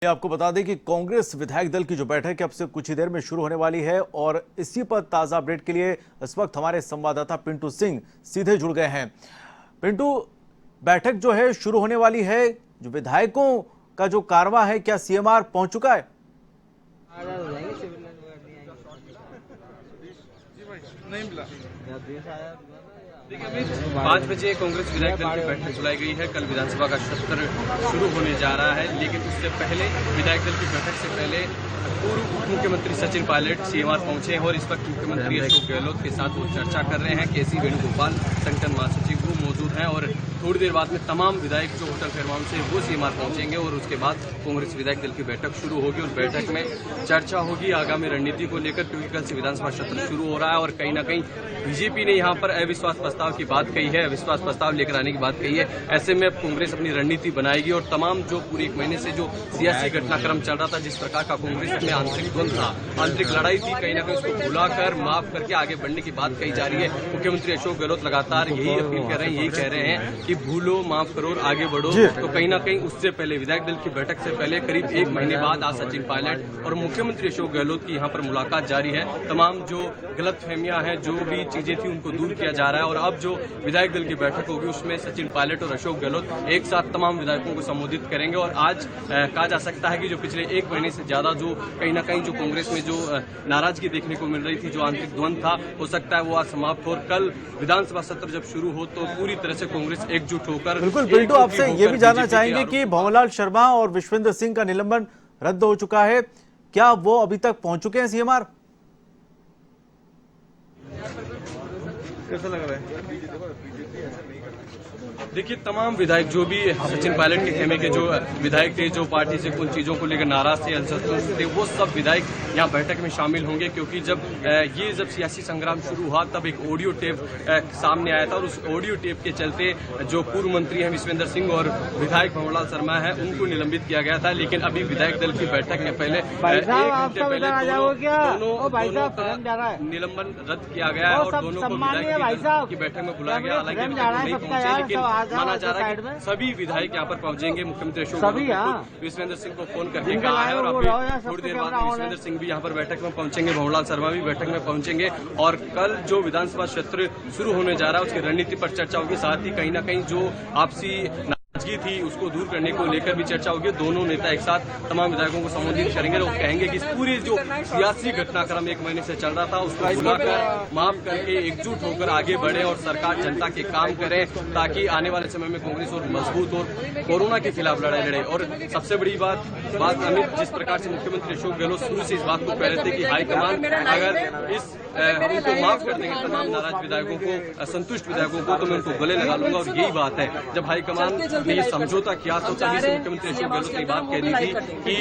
आपको बता दें कि कांग्रेस विधायक दल की जो बैठक है अब से कुछ ही देर में शुरू होने वाली है और इसी पर ताजा अपडेट के लिए इस वक्त हमारे संवाददाता पिंटू सिंह सीधे जुड़ गए हैं। पिंटू, बैठक जो है शुरू होने वाली है, जो विधायकों का जो कारवां है, क्या सीएमआर पहुंच चुका है? नहीं मिला। देखिए, अभी 5 बजे कांग्रेस विधायक दल की बैठक बुलाई गई है। कल विधानसभा का सत्र शुरू होने जा रहा है, लेकिन उससे पहले विधायक दल की बैठक से पहले पूर्व उप मुख्यमंत्री सचिन पायलट सीएमआर पहुंचे हैं और इस वक्त मुख्यमंत्री अशोक गहलोत के साथ वो चर्चा कर रहे हैं। केसी वेणुगोपाल संगठन महासचिव वो मौजूद हैं और थोड़ी देर बाद में तमाम विधायक जो होटल फेयरमाउंट से वो सीएमआर पहुंचेंगे और उसके बाद कांग्रेस विधायक दल की बैठक शुरू होगी और बैठक में चर्चा होगी आगामी रणनीति को लेकर, क्योंकि कल से विधानसभा सत्र शुरू हो रहा है और कहीं ना कहीं बीजेपी ने यहाँ पर अविश्वास प्रस्ताव की बात कही है, अविश्वास प्रस्ताव लेकर आने की बात कही है। ऐसे में कांग्रेस अपनी रणनीति बनाएगी और तमाम जो पूरे एक महीने से जो सियासी घटनाक्रम चल रहा था, जिस प्रकार का कांग्रेस में आंतरिक द्वंद्व था, आंतरिक लड़ाई थी, कहीं ना कहीं उसको भुलाकर माफ करके आगे बढ़ने की बात कही जा रही है। मुख्यमंत्री अशोक गहलोत लगातार यही अपील कर रहे हैं, यही कह रहे हैं कि भूलो, माफ करो और आगे बढ़ो। तो कहीं ना कहीं उससे पहले विधायक दल की बैठक से पहले करीब एक महीने बाद आज सचिन पायलट और मुख्यमंत्री अशोक गहलोत की यहाँ पर मुलाकात जारी है। तमाम जो गलतफहमियां हैं, जो भी चीजें थी, उनको दूर किया जा रहा है और अब जो विधायक दल की बैठक होगी उसमें सचिन पायलट और अशोक गहलोत एक साथ तमाम विधायकों को संबोधित करेंगे। और आज कहा जा सकता है कि जो पिछले एक महीने से ज्यादा जो कहीं ना कहीं जो कांग्रेस में जो नाराजगी देखने को मिल रही थी, जो आंतरिक द्वंद्व था, हो सकता है वो आज समाप्त हो और कल विधानसभा सत्र जब शुरू हो तो पूरी तरह से कांग्रेस एकजुट होकर। बिल्कुल पिंटू, आपसे ये भी जानना चाहेंगे कि भंवरलाल शर्मा और विश्वेंद्र सिंह का निलंबन रद्द हो चुका है, क्या वो अभी तक पहुंच चुके हैं सीएमआर? कैसा लग रहा है? देखिए, तमाम विधायक जो भी सचिन पायलट के खेमे के जो विधायक थे, जो पार्टी से कुछ चीजों को लेकर नाराज थे, असंतुष्ट थे, वो सब विधायक यहाँ बैठक में शामिल होंगे। क्योंकि जब सियासी संग्राम शुरू हुआ तब एक ऑडियो टेप सामने आया था और उस ऑडियो टेप के चलते जो पूर्व मंत्री हैं विश्वेंद्र सिंह और विधायक भंवरलाल शर्मा है उनको निलंबित किया गया था। लेकिन अभी विधायक दल की बैठक में पहले 1 घंटे पहले दोनों का निलंबन रद्द किया गया है और दोनों को विधायक की बैठक में बुलाया गया। हालांकि नहीं पहुंचे, लेकिन माना जा रहा है कि सभी विधायक यहाँ पर पहुंचेंगे। मुख्यमंत्री अशोक गहलोत विश्वेंद्र सिंह को फोन करके कहा है और अभी थोड़ी देर बाद विश्वेंद्र सिंह भी यहाँ पर बैठक में पहुंचेंगे, भंवरलाल शर्मा भी बैठक में पहुंचेंगे और कल जो विधानसभा सत्र शुरू होने जा रहा है उसकी रणनीति पर चर्चा होगी। साथ ही कहीं ना कहीं जो आपसी नाराजगी थी उसको दूर करने को लेकर भी चर्चा होगी। दोनों नेता एक साथ तमाम विधायकों को संबोधित करेंगे और कहेंगे कि इस पूरे जो सियासी घटनाक्रम एक महीने से चल रहा था उसको भुलाकर माफ करके एकजुट होकर आगे बढ़े और सरकार जनता के काम करे, ताकि आने वाले समय में कांग्रेस और मजबूत और कोरोना के खिलाफ लड़ाई लड़े। और सबसे बड़ी बात अमित, जिस प्रकार से मुख्यमंत्री अशोक गहलोत शुरू से इस बात को कह रहे थे कि हाईकमान अगर इस उनको माफ कर देंगे तमाम नाराज विधायकों को, असंतुष्ट विधायकों को, तो मैं उनको गले लगा लूंगा। और यही बात है, जब हाईकमान ने ये समझौता किया तो तभी से मुख्यमंत्री अशोक गहलोत ने बात कह दी थी कि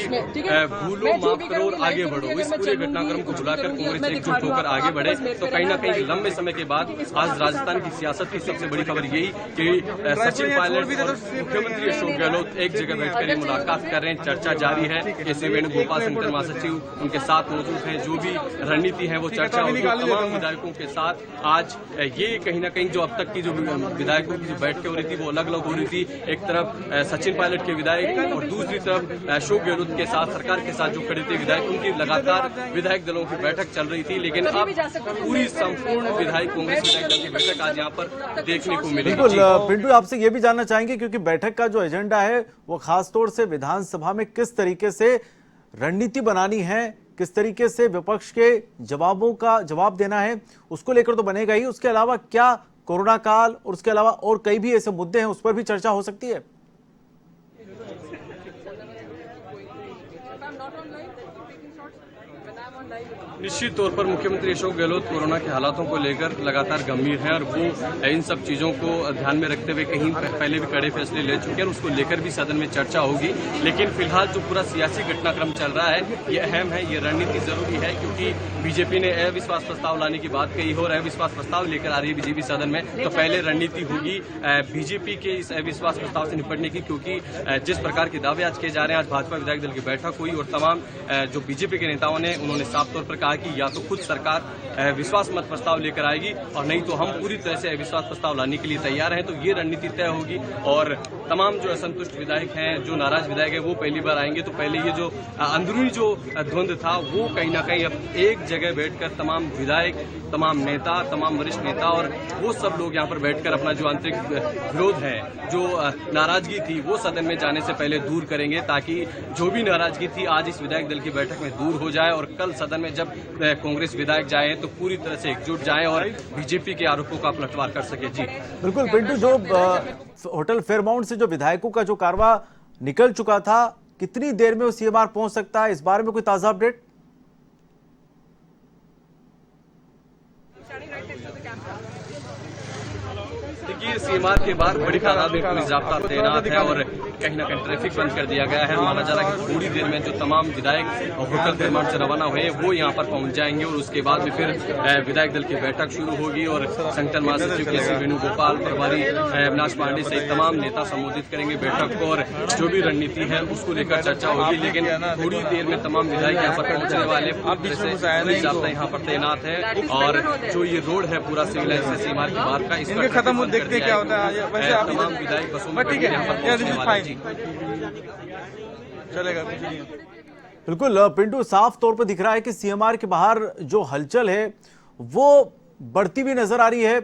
भूलो, माफ करो और आगे बढ़ो। इस पूरे घटनाक्रम को बुलाकर कांग्रेस एकजुट होकर आगे बढ़े। तो कहीं ना कहीं लंबे समय के बाद आज राजस्थान की सियासत की सबसे बड़ी खबर यही कि सचिन पायलट और मुख्यमंत्री अशोक गहलोत एक जगह बैठकर मुलाकात कर रहे हैं, चर्चा जारी है। केसी वेणुगोपाल संगठन महासचिव उनके साथ मौजूद हैं, जो भी रणनीति है वो चर्चा होगी तमाम विधायकों के साथ। आज ये कहीं ना कहीं जो अब तक की जो विधायकों की जो बैठकें हो रही थी वो अलग अलग हो रही थी। एक तरफ सचिन पायलट के विधायक और दूसरी तरफ अशोक गहलोत के साथ, सरकार के साथ जो खड़े थे विधायक, उनकी लगातार विधायक दलों की बैठक चल रही थी। लेकिन अब पूरी संपूर्ण विधायक कांग्रेस विधायक दल की बैठक आज यहाँ पर देखने को मिलेगी। बिल्कुल पिंटू, आपसे ये भी जानना चाहेंगे क्योंकि बैठक का जो एजेंडा है वो खासतौर से विधानसभा में किस तरीके से रणनीति बनानी है, किस तरीके से विपक्ष के जवाबों का जवाब देना है, उसको लेकर तो बनेगा ही। उसके अलावा क्या कोरोना काल और उसके अलावा और कई भी ऐसे मुद्दे हैं उस पर भी चर्चा हो सकती है? निश्चित तौर पर मुख्यमंत्री अशोक गहलोत कोरोना के हालातों को लेकर लगातार गंभीर हैं और वो इन सब चीजों को ध्यान में रखते हुए कहीं पहले भी कड़े फैसले ले चुके हैं और उसको लेकर भी सदन में चर्चा होगी। लेकिन फिलहाल जो पूरा सियासी घटनाक्रम चल रहा है ये अहम है, ये रणनीति जरूरी है, क्योंकि बीजेपी ने अविश्वास प्रस्ताव लाने की बात कही हो और अविश्वास प्रस्ताव लेकर आ रही है बीजेपी सदन में। तो पहले रणनीति होगी बीजेपी के इस अविश्वास प्रस्ताव से निपटने की, क्योंकि जिस प्रकार के दावे आज किए जा रहे हैं, आज भाजपा विधायक दल की बैठक हुई और तमाम जो बीजेपी के नेताओं ने उन्होंने साफ तौर पर कहा कि या तो खुद सरकार विश्वास मत प्रस्ताव लेकर आएगी और नहीं तो हम पूरी तरह से अविश्वास प्रस्ताव लाने के लिए तैयार हैं। तो ये रणनीति तय होगी और तमाम जो असंतुष्ट विधायक हैं, जो नाराज विधायक हैं, वो पहली बार आएंगे। तो पहले ये जो अंदरूनी जो द्वंद था वो कहीं ना कहीं अब एक जगह बैठकर तमाम विधायक, तमाम नेता, तमाम वरिष्ठ नेता और वो सब लोग यहाँ पर बैठकर अपना जो आंतरिक विरोध है, जो नाराजगी थी, वो सदन में जाने से पहले दूर करेंगे, ताकि जो भी नाराजगी थी आज इस विधायक दल की बैठक में दूर हो जाए और कल सदन में जब कांग्रेस विधायक जाए तो पूरी तरह से एकजुट जाए और बीजेपी के आरोपों का पलटवार कर सके। जी बिल्कुल पिंटू, जो होटल फेयरमाउंट से जो विधायकों का जो कारवा निकल चुका था, कितनी देर में वो सीएमआर पहुंच सकता है, इस बारे में कोई ताजा अपडेट? देखिए, सीएमआर के बाद बड़ी तादाद में पुलिस जाब्ता तैनात है और कहीं ना कहीं ट्रैफिक बंद कर दिया गया है। माना जा रहा है कि थोड़ी देर में जो तमाम विधायक होटल फेयरमाउंट से रवाना हुए वो यहाँ पर पहुंच जाएंगे और उसके बाद में फिर विधायक दल की बैठक शुरू होगी और संगठन महासचिव के.सी. वेणुगोपाल, प्रभारी अविनाश पांडे सहित जाब्ता नेता संबोधित करेंगे बैठक को और जो भी रणनीति है उसको लेकर चर्चा होगी। लेकिन थोड़ी देर में तमाम विधायक यहाँ पर पहुंचने वाले, पूरी तरह से पुलिस जाब्ता यहाँ पर तैनात है और जो ये रोड है पूरा सिविल लाइन से सीएमआर के बाहर का, इसका खत्म देखते क्या होता है। वैसे तमाम विधायक बसों में यहाँ पर पहुंचने वाले। चलेगा कुछ नहीं। बिल्कुल पिंटू, साफ तौर पर दिख रहा है कि सीएमआर के बाहर जो हलचल है वो बढ़ती हुई नजर आ रही है।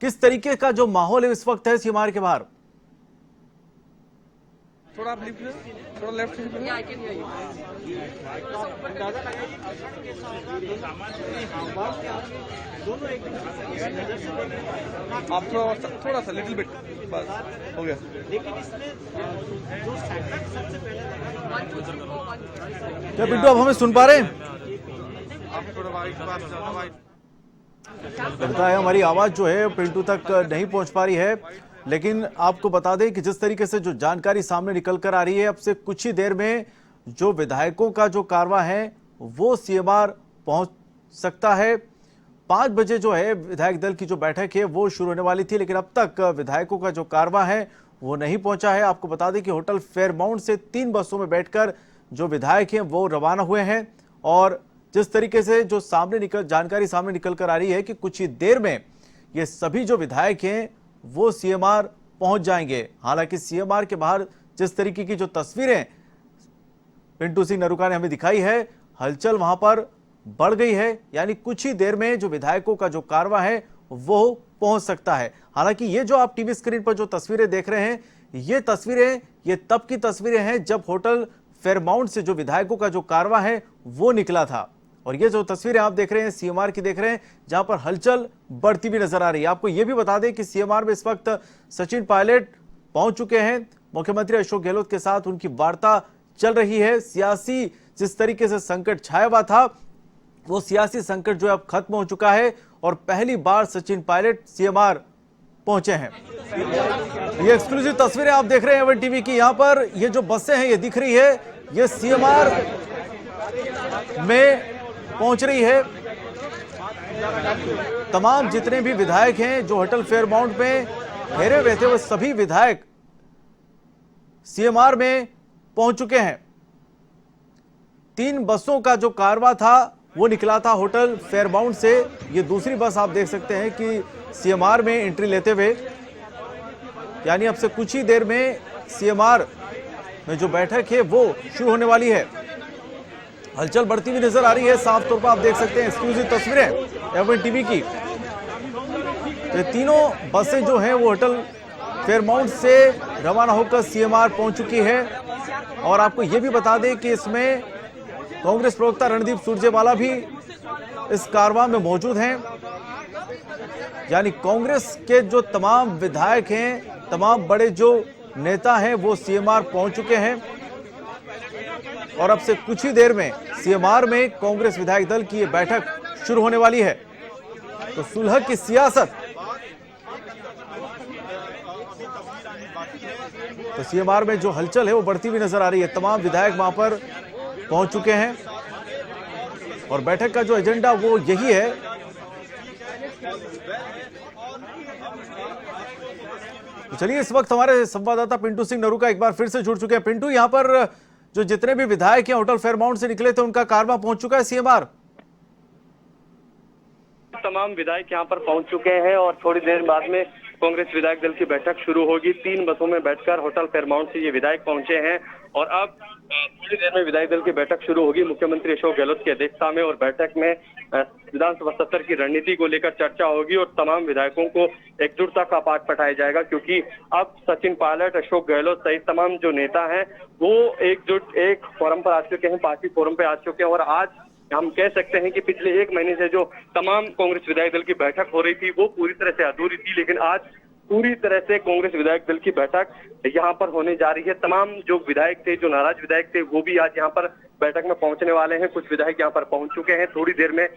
किस तरीके का जो माहौल है इस वक्त है सीएमआर के बाहर? थोड़ा आप थोड़ा लेफ्ट आप थोड़ा सा लिटिल बिट, बस हो गया। क्या पिंटू आप हमें सुन पा रहे हैं? लगता है हमारी आवाज जो है पिंटू तक नहीं पहुंच पा रही है, लेकिन आपको बता दें कि जिस तरीके से जो जानकारी सामने निकल कर आ रही है, अब से कुछ ही देर में जो विधायकों का जो कारवा है वो सीएमआर पहुंच सकता है। 5 बजे जो है विधायक दल की जो बैठक है वो शुरू होने वाली थी, लेकिन अब तक विधायकों का जो कारवा है वो नहीं पहुंचा है। आपको बता दें कि होटल फेयरमाउंट से 3 बसों में बैठकर जो विधायक हैं वो रवाना हुए हैं और जिस तरीके से जो जानकारी सामने निकल कर आ रही है कि कुछ ही देर में ये सभी जो विधायक हैं वो सीएमआर पहुंच जाएंगे। हालांकि सीएमआर के बाहर जिस तरीके की जो तस्वीरें पिंटू सिंह नरूका ने हमें दिखाई है, हलचल वहां पर बढ़ गई है, यानी कुछ ही देर में जो विधायकों का जो कारवा है वो पहुंच सकता है। हालांकि ये जो आप टीवी स्क्रीन पर जो तस्वीरें देख रहे हैं, ये तब की तस्वीरें हैं जब होटल फेयरमाउंट से जो विधायकों का जो कारवा है वो निकला था और ये जो तस्वीरें आप देख रहे हैं सीएमआर की देख रहे हैं, जहां पर हलचल बढ़ती हुई नजर आ रही है। आपको यह भी बता दें कि सीएमआर में इस वक्त सचिन पायलट पहुंच चुके हैं। मुख्यमंत्री अशोक गहलोत के साथ उनकी वार्ता चल रही है। सियासी जिस तरीके से संकट छाया हुआ था वो सियासी संकट जो अब खत्म हो चुका है और पहली बार सचिन पायलट सीएमआर पहुंचे हैं। ये एक्सक्लूसिव तस्वीरें आप देख रहे हैं एवन टीवी की। यहां पर ये जो बसें हैं ये दिख रही है, ये सीएमआर में पहुंच रही है। तमाम जितने भी विधायक हैं जो होटल फेयरमाउंट में ठहरे हुए थे वो सभी विधायक सीएमआर में पहुंच चुके हैं। 3 बसों का जो कारवा था वो निकला था होटल फेयरमाउंट से। ये दूसरी बस आप देख सकते हैं कि सीएमआर में एंट्री लेते हुए, यानी अब से कुछ ही देर में सीएमआर में जो बैठक है वो शुरू होने वाली है। हलचल बढ़ती हुई नजर आ रही है, साफ तौर पर आप देख सकते हैं एक्सक्लूसिव तस्वीरें एवन टीवी की। ये तीनों बसें जो हैं वो होटल फेयरमाउंट से रवाना होकर सीएमआर पहुंच चुकी है और आपको ये भी बता दें कि इसमें कांग्रेस प्रवक्ता रणदीप सुरजेवाला भी इस कारवां में मौजूद हैं। यानी कांग्रेस के जो तमाम विधायक हैं, तमाम बड़े जो नेता हैं वो सीएमआर पहुंच चुके हैं और अब से कुछ ही देर में सीएमआर में कांग्रेस विधायक दल की ये बैठक शुरू होने वाली है। तो सुलह की सियासत, तो सीएमआर में जो हलचल है वो बढ़ती हुई नजर आ रही है। तमाम विधायक वहां पर पहुंच चुके हैं और बैठक का जो एजेंडा वो यही है। तो चलिए इस वक्त हमारे संवाददाता पिंटू सिंह नरूका एक बार फिर से जुड़ चुके हैं। पिंटू, यहां पर जो जितने भी विधायक हैं होटल फेयरमाउंट से निकले थे उनका कारवां पहुंच चुका है सीएमआर? तमाम विधायक यहां पर पहुंच चुके हैं और थोड़ी देर बाद में कांग्रेस विधायक दल की बैठक शुरू होगी। 3 बसों में बैठकर होटल फेयरमाउंट से ये विधायक पहुंचे हैं और अब थोड़ी देर में विधायक दल की बैठक शुरू होगी मुख्यमंत्री अशोक गहलोत की अध्यक्षता में। और बैठक में विधानसभा सत्र की रणनीति को लेकर चर्चा होगी और तमाम विधायकों को एकजुटता का पाठ पढ़ाया जाएगा, क्योंकि अब सचिन पायलट, अशोक गहलोत सहित तमाम जो नेता हैं वो एकजुट एक फोरम पर आ चुके हैं, पार्टी फोरम पे आ चुके हैं। और आज हम कह सकते हैं कि पिछले 1 महीने से जो तमाम कांग्रेस विधायक दल की बैठक हो रही थी वो पूरी तरह से अधूरी थी, लेकिन आज पूरी तरह से कांग्रेस विधायक दल की बैठक यहाँ पर होने जा रही है। तमाम जो विधायक थे, जो नाराज विधायक थे, वो भी आज यहाँ पर बैठक में पहुंचने वाले हैं। कुछ विधायक यहाँ पर पहुंच चुके हैं। थोड़ी देर में